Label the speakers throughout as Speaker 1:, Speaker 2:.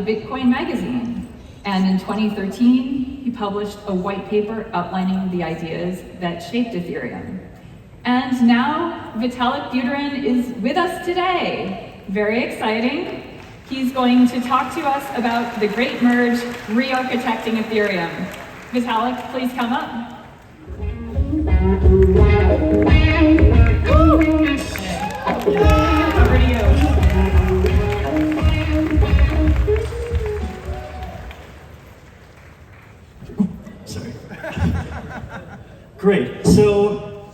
Speaker 1: Bitcoin magazine. And in 2013, he published a white paper outlining the ideas that shaped Ethereum. And now Vitalik Buterin is with us today. Very exciting. He's going to talk to us about the Great Merge, re-architecting Ethereum. Vitalik, please come up. Over to you.
Speaker 2: Sorry. Great. So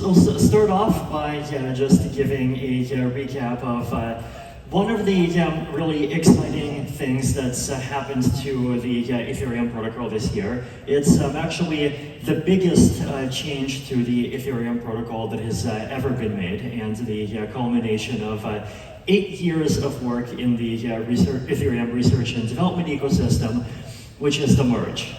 Speaker 2: I'll start off by just giving a recap of one of the really exciting things that's happened to the Ethereum protocol this year. It's actually the biggest change to the Ethereum protocol that has ever been made, and the culmination of 8 years of work in the Ethereum research and development ecosystem, which is the merge.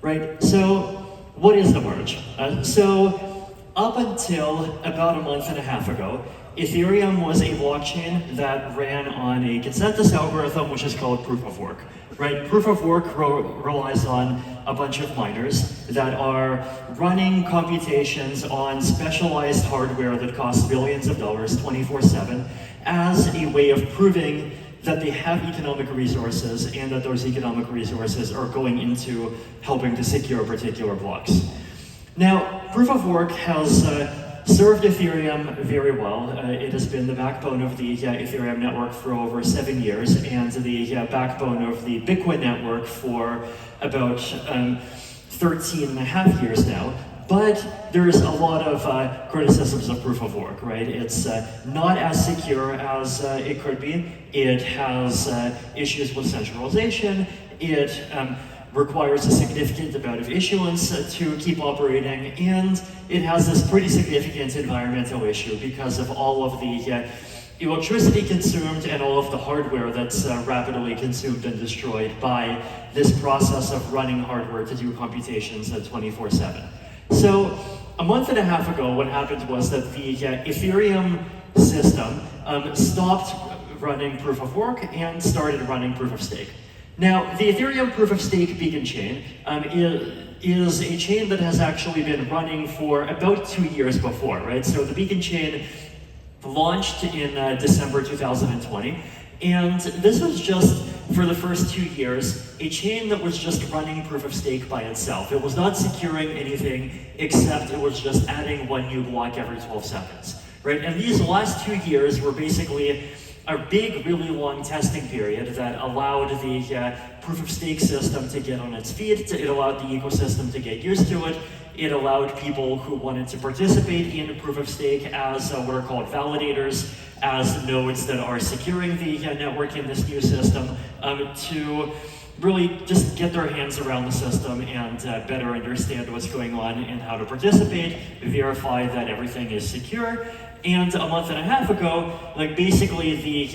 Speaker 2: Right? So, what is the merge? So, up until about a month and a half ago, Ethereum was a blockchain that ran on a consensus algorithm, which is called proof of work. Right? Proof of work relies on a bunch of miners that are running computations on specialized hardware that costs billions of dollars 24/7 as a way of proving that they have economic resources and that those economic resources are going into helping to secure particular blocks. Now, proof of work has served Ethereum very well. It has been the backbone of the Ethereum network for over 7 years, and the backbone of the Bitcoin network for about 13 and a half years now. But there's a lot of criticisms of proof of work, right? It's not as secure as it could be. It has issues with centralization. It requires a significant amount of issuance to keep operating, and it has this pretty significant environmental issue because of all of the electricity consumed and all of the hardware that's rapidly consumed and destroyed by this process of running hardware to do computations at 24/7. So a month and a half ago, what happened was that the Ethereum system stopped running proof of work and started running proof of stake. Now, the Ethereum proof of stake beacon chain is a chain that has actually been running for about 2 years before, right? So the beacon chain launched in December 2020, and this was just, for the first 2 years, a chain that was just running proof of stake by itself. It was not securing anything, except it was just adding one new block every 12 seconds, right? And these last 2 years were basically a big, really long testing period that allowed the proof of stake system to get on its feet. It allowed the ecosystem to get used to it. It allowed people who wanted to participate in proof of stake as what are called validators, as nodes that are securing the network in this new system, to really just get their hands around the system and better understand what's going on and how to participate, verify that everything is secure. And a month and a half ago, basically the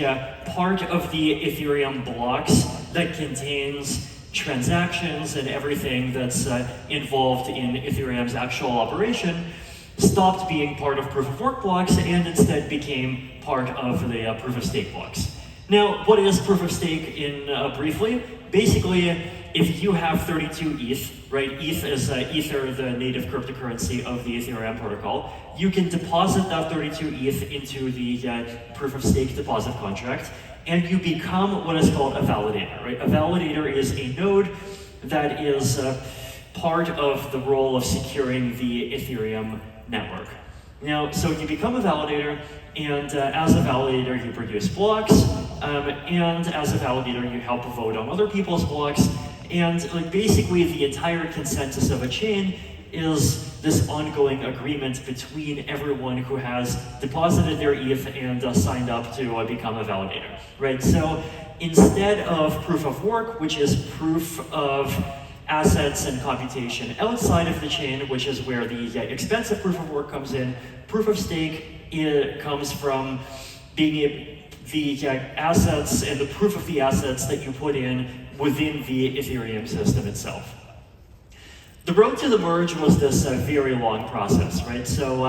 Speaker 2: part of the Ethereum blocks that contains transactions and everything that's involved in Ethereum's actual operation stopped being part of proof of work blocks and instead became part of the proof of stake blocks. Now, what is proof of stake in briefly? Basically, if you have 32 ETH, right? ETH is Ether, the native cryptocurrency of the Ethereum protocol. You can deposit that 32 ETH into the proof of stake deposit contract, and you become what is called a validator, right? A validator is a node that is part of the role of securing the Ethereum network. Now, so you become a validator, and as a validator, you produce blocks, and as a validator, you help vote on other people's blocks, and basically the entire consensus of a chain is this ongoing agreement between everyone who has deposited their ETH and signed up to become a validator, right? So instead of proof of work, which is proof of assets and computation outside of the chain, which is where the expensive proof of work comes in, proof of stake comes from being the assets and the proof of the assets that you put in within the Ethereum system itself. The road to the merge was this very long process, right? So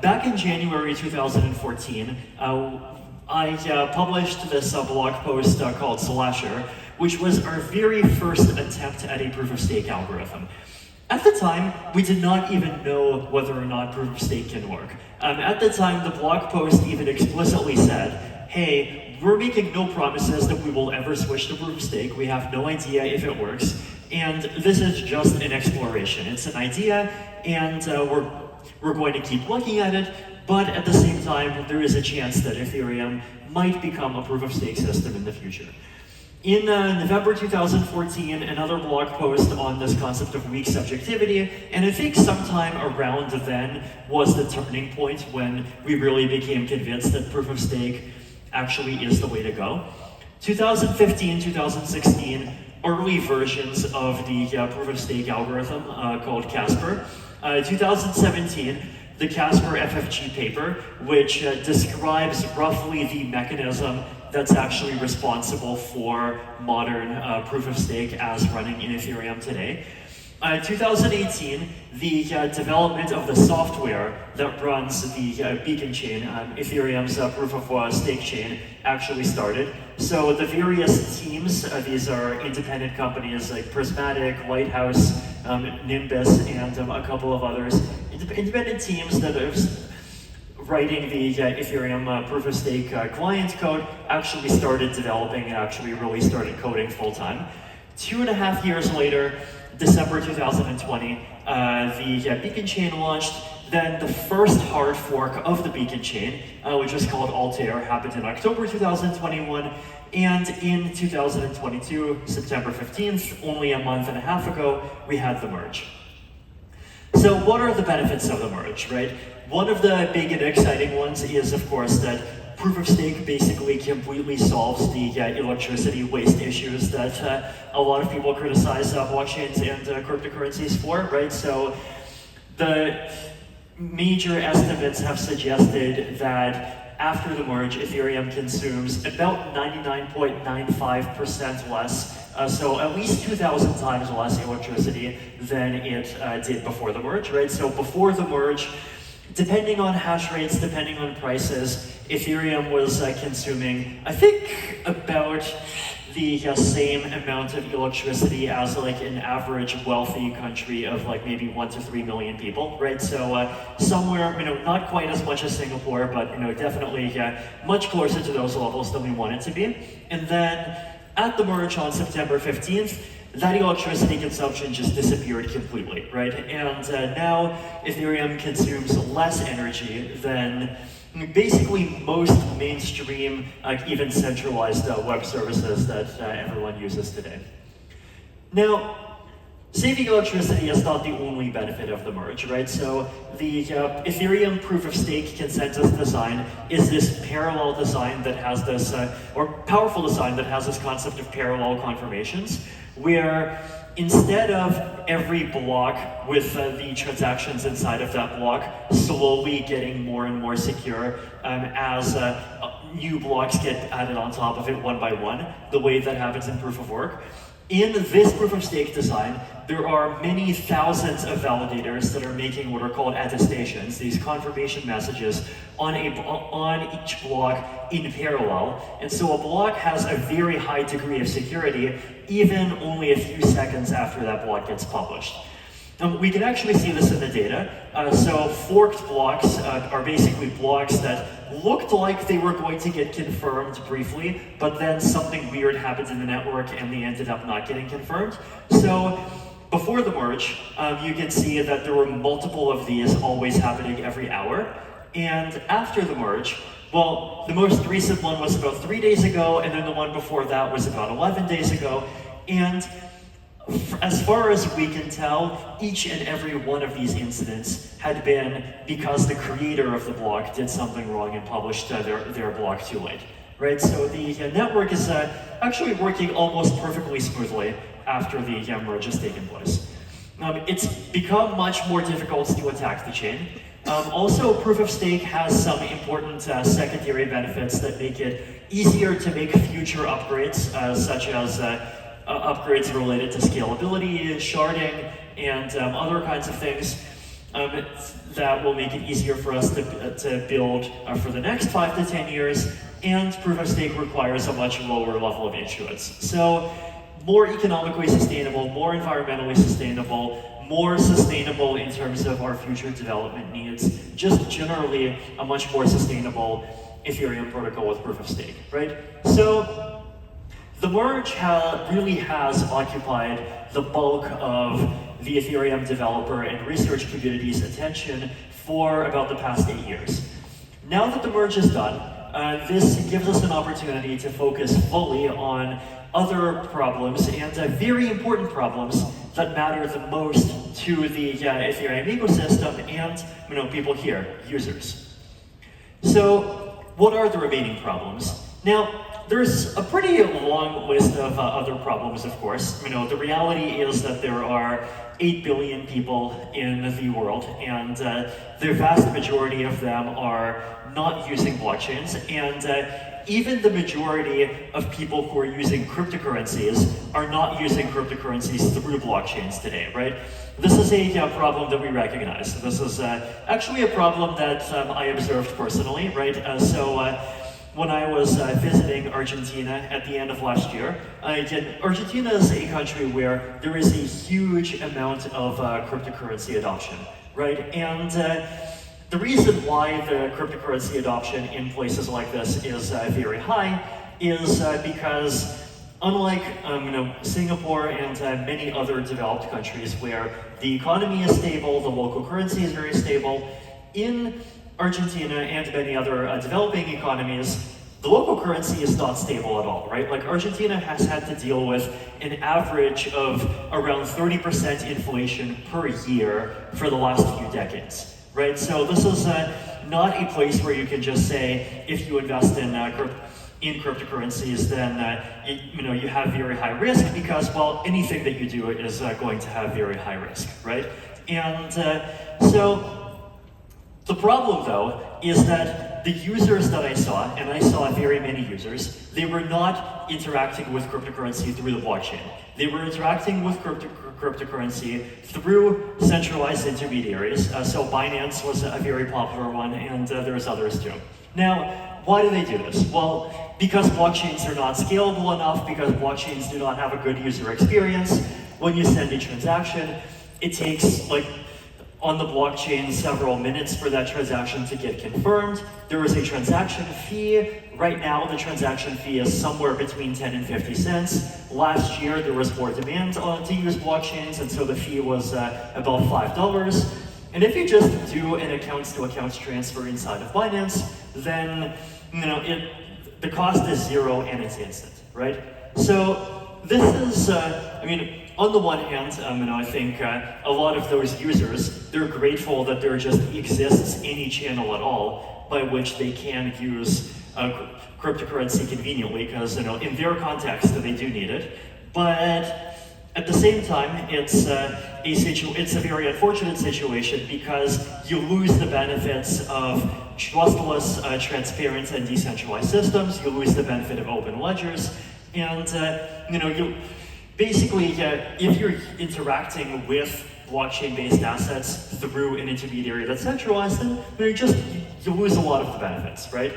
Speaker 2: back in January 2014, I published this blog post called Slasher, which was our very first attempt at a proof-of-stake algorithm. At the time, we did not even know whether or not proof-of-stake can work. At the time, the blog post even explicitly said, hey, we're making no promises that we will ever switch to proof-of-stake. We have no idea if it works, and this is just an exploration. It's an idea, and we're going to keep looking at it, but at the same time, there is a chance that Ethereum might become a proof-of-stake system in the future. In November 2014, another blog post on this concept of weak subjectivity, and I think sometime around then was the turning point when we really became convinced that proof-of-stake actually is the way to go. 2015, 2016, early versions of the proof-of-stake algorithm called Casper. 2017, the Casper FFG paper, which describes roughly the mechanism that's actually responsible for modern proof-of-stake as running in Ethereum today. 2018, the development of the software that runs the beacon chain, Ethereum's proof-of-stake chain, actually started. So the various teams, these are independent companies like Prismatic, Lighthouse, Nimbus, and a couple of others, independent teams that are writing the Ethereum proof-of-stake client code actually started developing and actually really started coding full-time. 2.5 years later, December 2020, the beacon chain launched. Then the first hard fork of the beacon chain, which was called Altair, happened in October 2021. And in 2022, September 15th, only a month and a half ago, we had the merge. So what are the benefits of the merge, right? One of the big and exciting ones is, of course, that proof-of-stake basically completely solves the electricity waste issues that a lot of people criticize blockchains and cryptocurrencies for, right? So the major estimates have suggested that after the merge, Ethereum consumes about 99.95% less, so at least 2,000 times less electricity than it did before the merge, right? So before the merge, depending on hash rates, depending on prices, Ethereum was consuming, I think, about the same amount of electricity as like an average wealthy country of like maybe 1 to 3 million people, right? So somewhere, not quite as much as Singapore, but definitely much closer to those levels than we want it to be. And then at the merge on September 15th, that electricity consumption just disappeared completely, right? And now Ethereum consumes less energy than basically most mainstream, even centralized web services that everyone uses today. Now, saving electricity is not the only benefit of the merge, right? So the Ethereum proof-of-stake consensus design is this parallel design that has this, or powerful design that has this concept of parallel confirmations, where instead of every block with the transactions inside of that block slowly getting more and more secure as new blocks get added on top of it one by one, the way that happens in proof of work. In this proof-of-stake design, there are many thousands of validators that are making what are called attestations, these confirmation messages, on each block in parallel. And so a block has a very high degree of security, even only a few seconds after that block gets published. We can actually see this in the data. So forked blocks are basically blocks that looked like they were going to get confirmed briefly, but then something weird happened in the network and they ended up not getting confirmed. So before the merge, you can see that there were multiple of these always happening every hour. And after the merge, well, the most recent one was about 3 days ago, and then the one before that was about 11 days ago. And as far as we can tell, each and every one of these incidents had been because the creator of the block did something wrong and published their block too late, right? So the network is actually working almost perfectly smoothly after the merge has taken place. It's become much more difficult to attack the chain. Also, proof of stake has some important secondary benefits that make it easier to make future upgrades, such as upgrades related to scalability, sharding, and other kinds of things that will make it easier for us to build for the next 5 to 10 years. and proof of stake requires a much lower level of issuance. So more economically sustainable, more environmentally sustainable, more sustainable in terms of our future development needs, just generally a much more sustainable Ethereum protocol with proof of stake, right? So the merge really has occupied the bulk of the Ethereum developer and research community's attention for about the past 8 years. Now that the merge is done, this gives us an opportunity to focus fully on other problems and very important problems that matter the most to the Ethereum ecosystem and people here, users. So what are the remaining problems? Now, there's a pretty long list of other problems, of course. The reality is that there are 8 billion people in the world, and the vast majority of them are not using blockchains, and even the majority of people who are using cryptocurrencies are not using cryptocurrencies through blockchains today, right? This is a problem that we recognize. This is actually a problem that I observed personally, right? When I was visiting Argentina at the end of last year, Argentina is a country where there is a huge amount of cryptocurrency adoption, right? And the reason why the cryptocurrency adoption in places like this is very high is because unlike Singapore and many other developed countries where the economy is stable, the local currency is very stable, in Argentina and many other developing economies, the local currency is not stable at all, right? Like Argentina has had to deal with an average of around 30% inflation per year for the last few decades, right? So this is not a place where you can just say, if you invest in cryptocurrencies, then you have very high risk because, well, anything that you do is going to have very high risk, right? And so the problem, though, is that the users that I saw, and I saw very many users, they were not interacting with cryptocurrency through the blockchain. They were interacting with cryptocurrency through centralized intermediaries. So Binance was a very popular one, and there's others too. Now, why do they do this? Well, because blockchains are not scalable enough, because blockchains do not have a good user experience. When you send a transaction, it takes on the blockchain several minutes for that transaction to get confirmed. There is a transaction fee. Right now, the transaction fee is somewhere between 10 and 50 cents. Last year, there was more demand to use blockchains, and so the fee was about $5. And if you just do an accounts-to-accounts transfer inside of Binance, then the cost is zero and it's instant, right? So this is, on the one hand, I think a lot of those users, they're grateful that there just exists any channel at all by which they can use cryptocurrency conveniently, because in their context they do need it. But at the same time, it's a very unfortunate situation because you lose the benefits of trustless, transparent, and decentralized systems. You lose the benefit of open ledgers, and basically, if you're interacting with blockchain-based assets through an intermediary that's centralized, then you lose a lot of the benefits, right?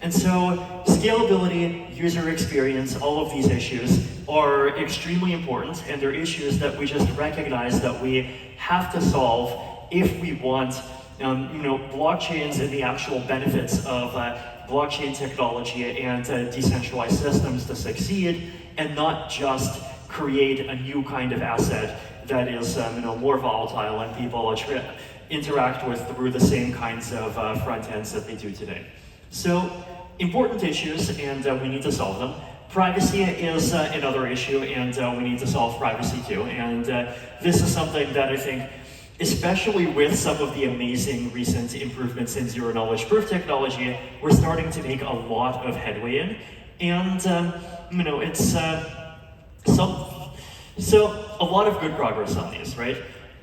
Speaker 2: And so scalability, user experience, all of these issues are extremely important, and they're issues that we just recognize that we have to solve if we want blockchains and the actual benefits of blockchain technology and decentralized systems to succeed, and not just create a new kind of asset that is more volatile and people interact with through the same kinds of front ends that they do today. So important issues, and we need to solve them. Privacy is another issue, and we need to solve privacy too. And this is something that I think, especially with some of the amazing recent improvements in zero-knowledge proof technology, we're starting to make a lot of headway in. And it's so a lot of good progress on these, right?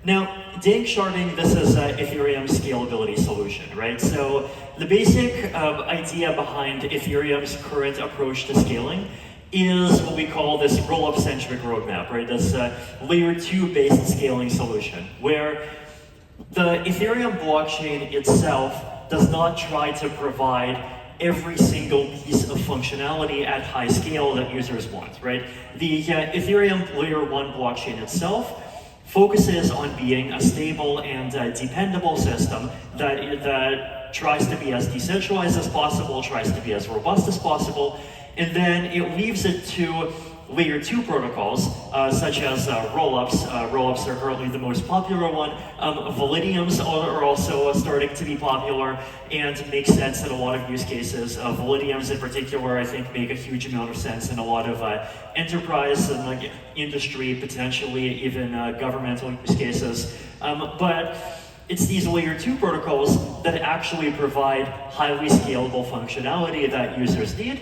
Speaker 2: Now, dank sharding, this is Ethereum's scalability solution, right? So the basic idea behind Ethereum's current approach to scaling is what we call this roll-up centric roadmap, right? This layer 2 based scaling solution, where the Ethereum blockchain itself does not try to provide every single piece of functionality at high scale that users want, right? The Ethereum Layer 1 blockchain itself focuses on being a stable and dependable system that tries to be as decentralized as possible, tries to be as robust as possible, and then it leaves it to Layer 2 protocols, such as rollups. Rollups are currently the most popular one. Validiums are also starting to be popular and make sense in a lot of use cases. Validiums in particular, I think, make a huge amount of sense in a lot of enterprise and like industry, potentially even governmental use cases. But it's these Layer 2 protocols that actually provide highly scalable functionality that users need.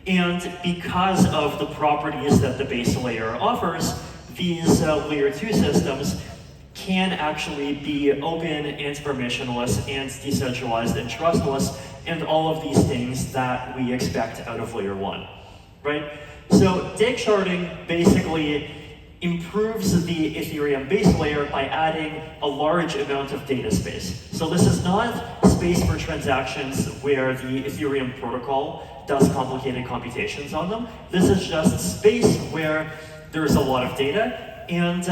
Speaker 2: And because of the properties that the base layer offers, these Layer 2 systems can actually be open and permissionless and decentralized and trustless, and all of these things that we expect out of Layer 1, right? So DAG sharding basically improves the Ethereum base layer by adding a large amount of data space. So this is not space for transactions where the Ethereum protocol does complicated computations on them. This is just space where there's a lot of data, and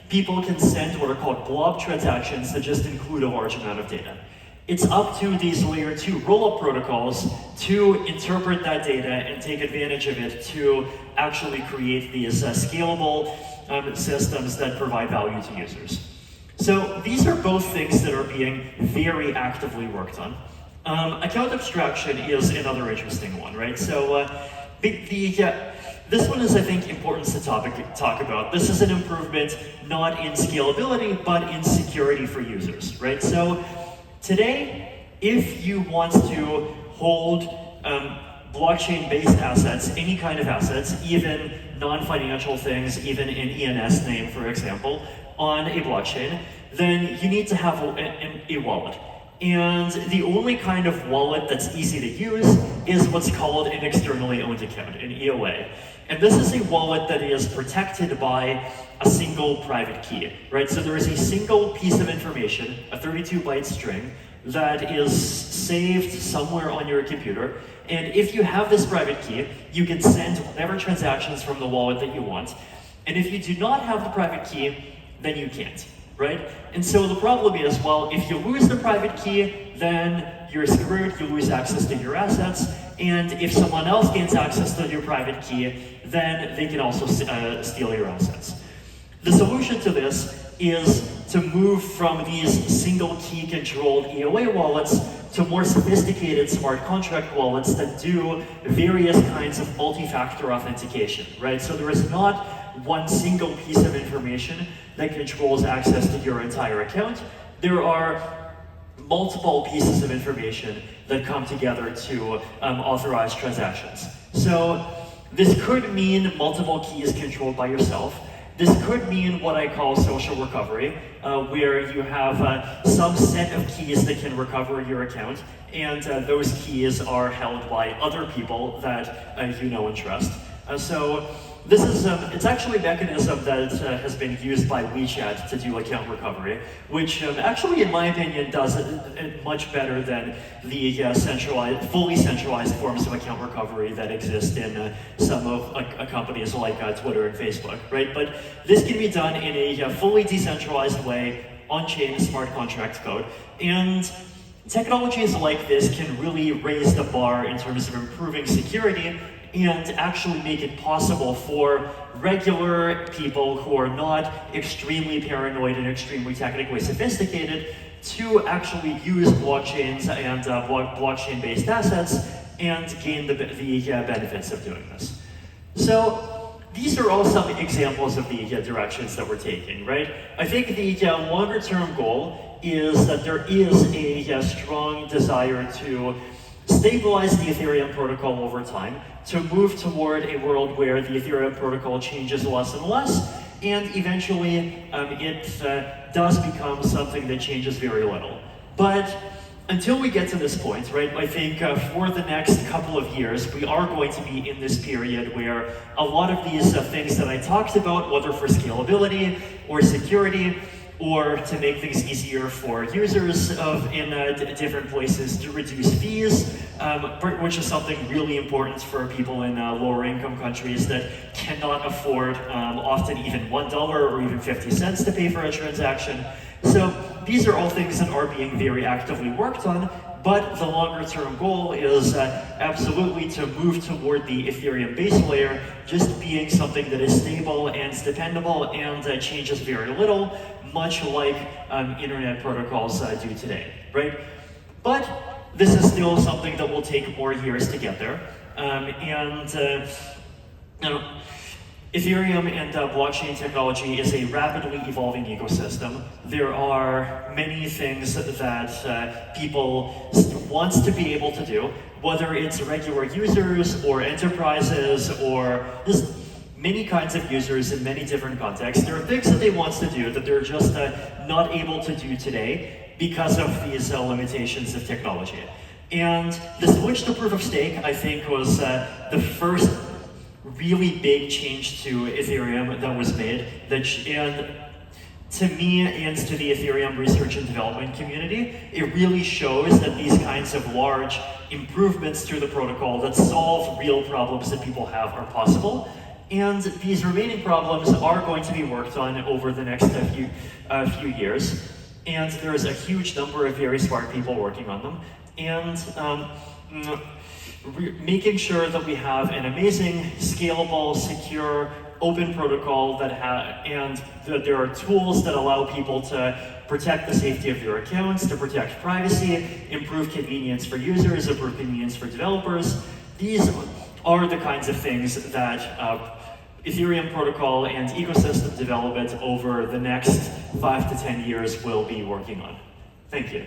Speaker 2: people can send what are called blob transactions that just include a large amount of data. It's up to these Layer 2 rollup protocols to interpret that data and take advantage of it to actually create these scalable systems that provide value to users. So these are both things that are being very actively worked on. Account abstraction is another interesting one, right? So this one is, I think, important to talk about. This is an improvement not in scalability, but in security for users, right? So today, if you want to hold blockchain-based assets, any kind of assets, even non-financial things, even an ENS name, for example, on a blockchain, then you need to have a wallet. And the only kind of wallet that's easy to use is what's called an externally owned account, an EOA. And this is a wallet that is protected by a single private key, right? So there is a single piece of information, a 32-byte string, that is saved somewhere on your computer. And if you have this private key, you can send whatever transactions from the wallet that you want. And if you do not have the private key, then you can't, right? And so the problem is, well, if you lose the private key, then you're screwed, you lose access to your assets. And if someone else gains access to your private key, then they can also steal your assets. The solution to this is to move from these single key controlled EOA wallets to more sophisticated smart contract wallets that do various kinds of multi-factor authentication, right? So there is not one single piece of information that controls access to your entire account. There are multiple pieces of information that come together to authorize transactions. So this could mean multiple keys controlled by yourself. This could mean what I call social recovery, where you have some set of keys that can recover your account, and those keys are held by other people that you know and trust. So this is, it's actually a mechanism that has been used by WeChat to do account recovery, which actually, in my opinion, does it much better than the fully centralized forms of account recovery that exist in some of companies like Twitter and Facebook, right? But this can be done in a fully decentralized way, on-chain smart contract code, and technologies like this can really raise the bar in terms of improving security and actually make it possible for regular people who are not extremely paranoid and extremely technically sophisticated to actually use blockchains and blockchain-based assets and gain the benefits of doing this. So these are all some examples of the directions that we're taking, right? I think the longer-term goal is that there is a strong desire to stabilize the Ethereum protocol over time, to move toward a world where the Ethereum protocol changes less and less, and eventually it does become something that changes very little. But until we get to this point, right, I think for the next couple of years, we are going to be in this period where a lot of these things that I talked about, whether for scalability or security, or to make things easier for users in different places to reduce fees, which is something really important for people in lower income countries that cannot afford often even $1 or even 50 cents to pay for a transaction. So these are all things that are being very actively worked on, but the longer term goal is absolutely to move toward the Ethereum base layer just being something that is stable and dependable and changes very little, much like internet protocols do today, right? But this is still something that will take more years to get there. Ethereum and blockchain technology is a rapidly evolving ecosystem. There are many things that people want to be able to do, whether it's regular users or enterprises or just many kinds of users in many different contexts. There are things that they want to do that they're just not able to do today because of these limitations of technology. And the switch to proof of stake, I think, was the first really big change to Ethereum that was made, and to me and to the Ethereum research and development community, it really shows that these kinds of large improvements to the protocol that solve real problems that people have are possible. And these remaining problems are going to be worked on over the next few years. And there's a huge number of very smart people working on them. And making sure that we have an amazing, scalable, secure, open protocol and that there are tools that allow people to protect the safety of their accounts, to protect privacy, improve convenience for users, improve convenience for developers. These are the kinds of things that Ethereum protocol and ecosystem development over the next 5 to 10 years will be working on. Thank you.